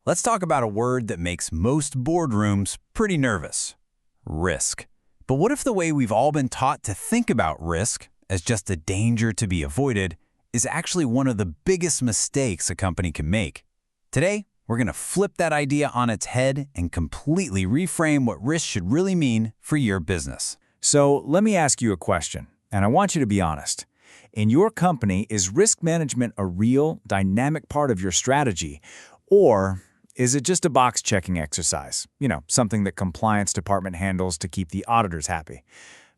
Let's talk about a word that makes most boardrooms pretty nervous: risk. But what if the way we've all been taught to think about risk as just a danger to be avoided is actually one of the biggest mistakes a company can make? Today, we're going to flip that idea on its head and completely reframe what risk should really mean for your business. So let me ask you a question, and I want you to be honest. In your company, is risk management a real, dynamic part of your strategy, or is it just a box-checking exercise? Something that compliance department handles to keep the auditors happy.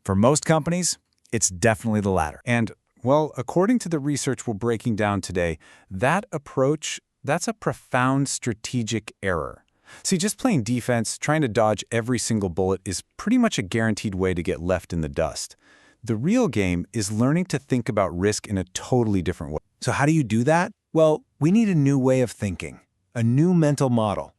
For most companies, it's definitely the latter. And, well, according to the research we're breaking down today, that approach, that's a profound strategic error. See, just playing defense, trying to dodge every single bullet is pretty much a guaranteed way to get left in the dust. The real game is learning to think about risk in a totally different way. So how do you do that? Well, we need a new way of thinking, a new mental model.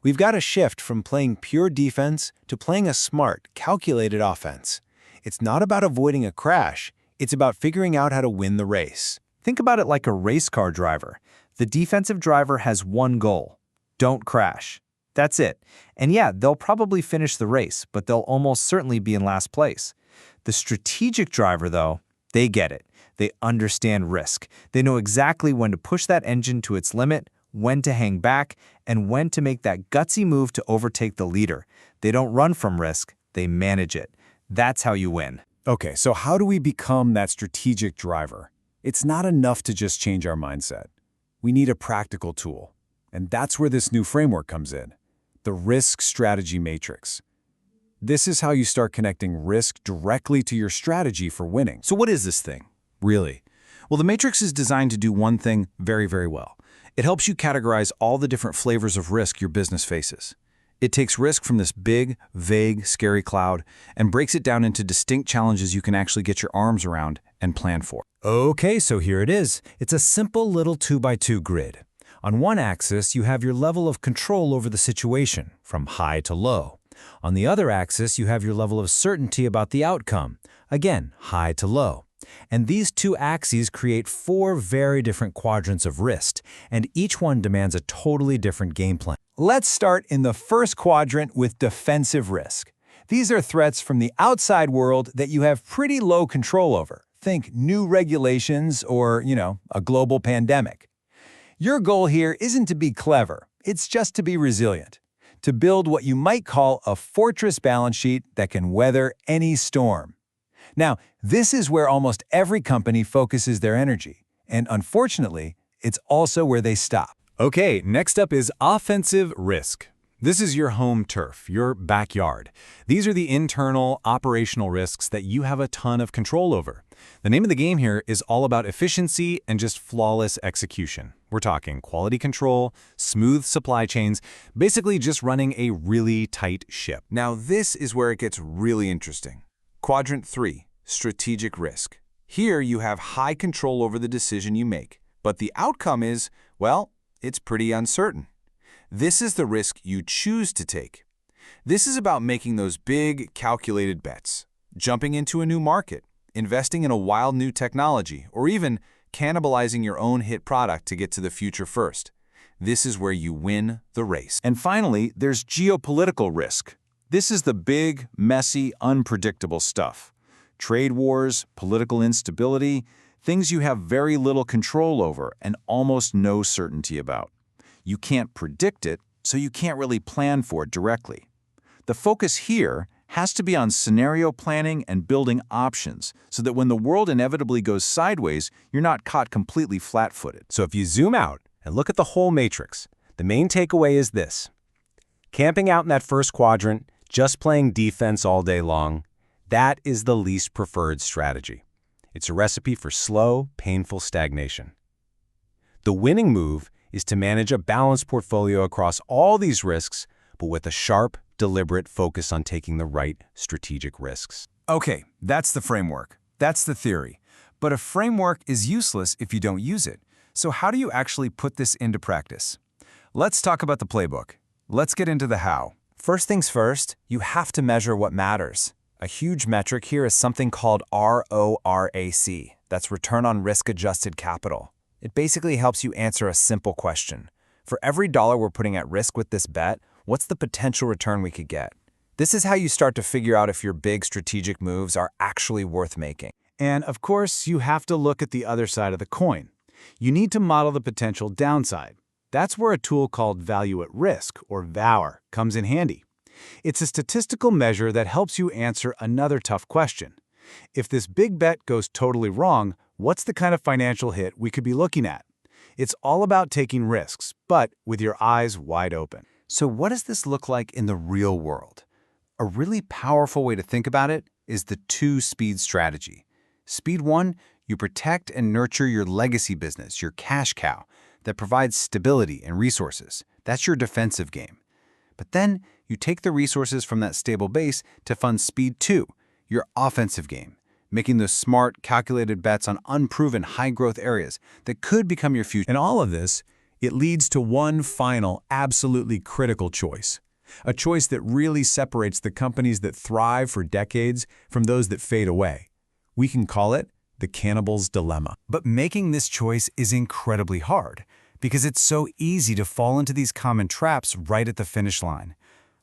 We've got to shift from playing pure defense to playing a smart, calculated offense. It's not about avoiding a crash. It's about figuring out how to win the race. Think about it like a race car driver. The defensive driver has one goal: don't crash. That's it. And yeah, they'll probably finish the race, but they'll almost certainly be in last place. The strategic driver, though, they get it. They understand risk. They know exactly when to push that engine to its limit, when to hang back, and when to make that gutsy move to overtake the leader. They don't run from risk, they manage it. That's how you win. Okay, so how do we become that strategic driver? It's not enough to just change our mindset. We need a practical tool. And that's where this new framework comes in: the Risk Strategy Matrix. This is how you start connecting risk directly to your strategy for winning. So what is this thing, really? Well, the matrix is designed to do one thing very, very well. It helps you categorize all the different flavors of risk your business faces. It takes risk from this big, vague, scary cloud and breaks it down into distinct challenges you can actually get your arms around and plan for. Okay, so here it is. It's a simple little 2x2 grid. On one axis, you have your level of control over the situation, from high to low. On the other axis, you have your level of certainty about the outcome, again, high to low. And these two axes create 4 very different quadrants of risk, and each one demands a totally different game plan. Let's start in the first quadrant with defensive risk. These are threats from the outside world that you have pretty low control over. Think new regulations or, a global pandemic. Your goal here isn't to be clever, it's just to be resilient, to build what you might call a fortress balance sheet that can weather any storm. Now, this is where almost every company focuses their energy, and unfortunately, it's also where they stop. Okay, next up is offensive risk. This is your home turf, your backyard. These are the internal, operational risks that you have a ton of control over. The name of the game here is all about efficiency and just flawless execution. We're talking quality control, smooth supply chains, basically just running a really tight ship. Now this is where it gets really interesting. Quadrant 3, strategic risk. Here you have high control over the decision you make, but the outcome is, well, it's pretty uncertain. This is the risk you choose to take. This is about making those big, calculated bets, jumping into a new market, investing in a wild new technology, or even cannibalizing your own hit product to get to the future first. This is where you win the race. And finally, there's geopolitical risk. This is the big, messy, unpredictable stuff. Trade wars, political instability, things you have very little control over and almost no certainty about. You can't predict it, so you can't really plan for it directly. The focus here has to be on scenario planning and building options so that when the world inevitably goes sideways, you're not caught completely flat-footed. So if you zoom out and look at the whole matrix, the main takeaway is this: camping out in that first quadrant, just playing defense all day long, that is the least preferred strategy. It's a recipe for slow, painful stagnation. The winning move is to manage a balanced portfolio across all these risks, but with a sharp, deliberate focus on taking the right strategic risks. Okay, that's the framework. That's the theory. But a framework is useless if you don't use it. So how do you actually put this into practice? Let's talk about the playbook. Let's get into the how. First things first, you have to measure what matters. A huge metric here is something called RORAC. That's Return on Risk Adjusted Capital. It basically helps you answer a simple question. For every dollar we're putting at risk with this bet, what's the potential return we could get? This is how you start to figure out if your big strategic moves are actually worth making. And of course, you have to look at the other side of the coin. You need to model the potential downside. That's where a tool called value at risk, or VAR, comes in handy. It's a statistical measure that helps you answer another tough question. If this big bet goes totally wrong, what's the kind of financial hit we could be looking at? It's all about taking risks, but with your eyes wide open. So what does this look like in the real world? A really powerful way to think about it is the two-speed strategy. Speed 1, you protect and nurture your legacy business, your cash cow, that provides stability and resources. That's your defensive game. But then you take the resources from that stable base to fund Speed 2, your offensive game, making those smart, calculated bets on unproven high-growth areas that could become your future. In all of this, it leads to one final, absolutely critical choice. A choice that really separates the companies that thrive for decades from those that fade away. We can call it the cannibal's dilemma. But making this choice is incredibly hard because it's so easy to fall into these common traps right at the finish line.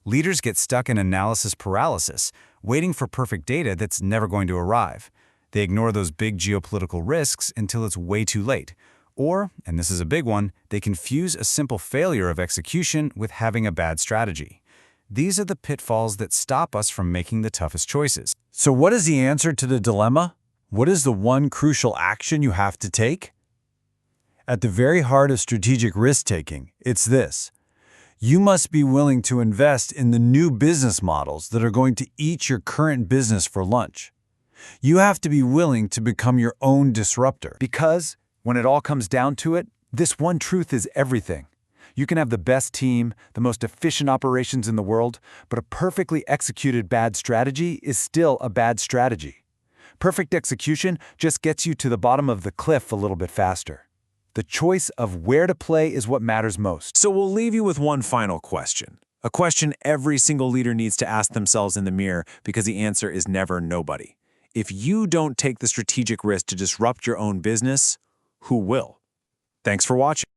Leaders get stuck in analysis paralysis, waiting for perfect data that's never going to arrive. They ignore those big geopolitical risks until it's way too late. Or, and this is a big one, they confuse a simple failure of execution with having a bad strategy. These are the pitfalls that stop us from making the toughest choices. So what is the answer to the dilemma? What is the one crucial action you have to take? At the very heart of strategic risk-taking, it's this. You must be willing to invest in the new business models that are going to eat your current business for lunch. You have to be willing to become your own disruptor. Because, when it all comes down to it, this one truth is everything. You can have the best team, the most efficient operations in the world, but a perfectly executed bad strategy is still a bad strategy. Perfect execution just gets you to the bottom of the cliff a little bit faster. The choice of where to play is what matters most. So we'll leave you with one final question. A question every single leader needs to ask themselves in the mirror because the answer is never nobody. If you don't take the strategic risk to disrupt your own business, who will? Thanks for watching.